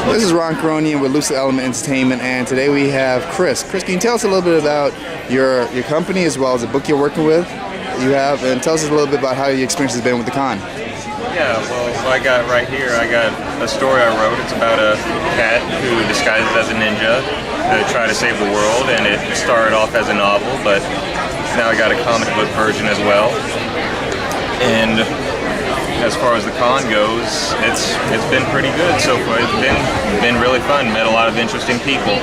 This is Ron Caronian with Lucid Element Entertainment, and today we have Chris. Chris, can you tell us a little bit about your company as well as the book you're working with? And tell us a little bit about how your experience has been with the con. Yeah, well, I got right here, I got a story I wrote. It's about a cat who disguises as a ninja to try to save the world, and it started off as a novel, but now I got a comic book version as well. And as far as the con goes, it's been pretty good so far. It's been really fun. Met a lot of interesting people.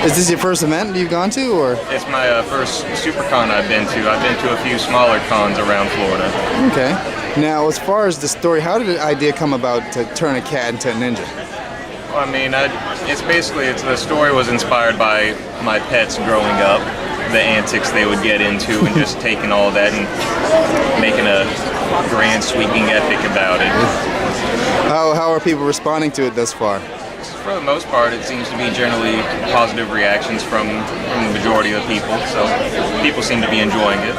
Is this your first event you've gone to, or? It's my first super con I've been to. I've been to a few smaller cons around Florida. Okay. Now, as far as the story, how did the idea come about to turn a cat into a ninja? Well, I mean, the story was inspired by my pets growing up, the antics they would get into, and just taking all that and making a grand sweeping epic about it. How are people responding to it thus far? For the most part, it seems to be generally positive reactions from the majority of the people, so people seem to be enjoying it.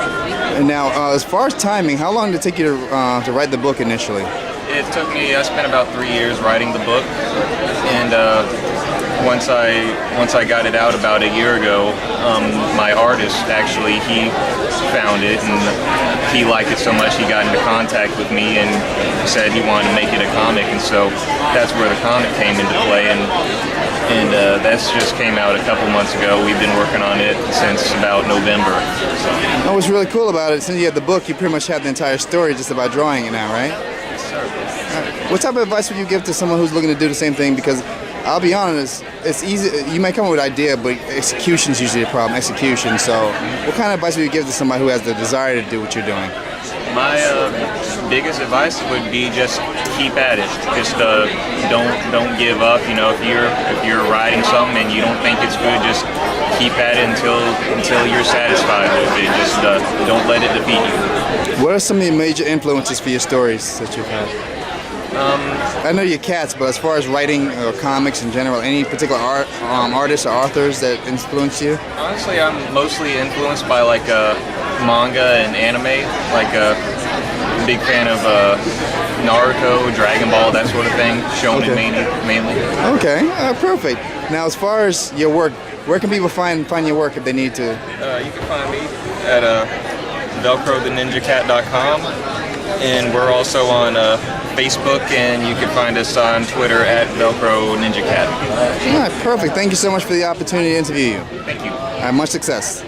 And now, as far as timing, how long did it take you to write the book initially? It took me, I spent about 3 years writing the book, and once I got it out about a year ago, my artist actually, he found it and he liked it so much he got into contact with me and said he wanted to make it a comic, and so that's where the comic came into play, and that's just came out a couple months ago. We've been working on it since about November. So. What's really cool about it, since you had the book, you pretty much have the entire story just about drawing it now, right? Yes, sir. What type of advice would you give to someone who's looking to do the same thing? Because I'll be honest, it's easy. You might come up with an idea, but execution is usually the problem. Execution. So, what kind of advice would you give to somebody who has the desire to do what you're doing? My biggest advice would be just keep at it. Just don't give up. You know, if you're writing something and you don't think it's good, just keep at it until you're satisfied with it. Just don't let it defeat you. What are some of the major influences for your stories that you've had? I know you're cats, but as far as writing or comics in general, any particular artists or authors that influence you? Honestly, I'm mostly influenced by like manga and anime. Like a big fan of Naruto, Dragon Ball, that sort of thing. Shonen mainly. Okay, perfect. Now, as far as your work, where can people find your work if they need to? You can find me at velcrotheninjacat.com, and we're also on Facebook, and you can find us on Twitter at Velcro Ninja Cat. All right, perfect. Thank you so much for the opportunity to interview you. Thank you. Much success.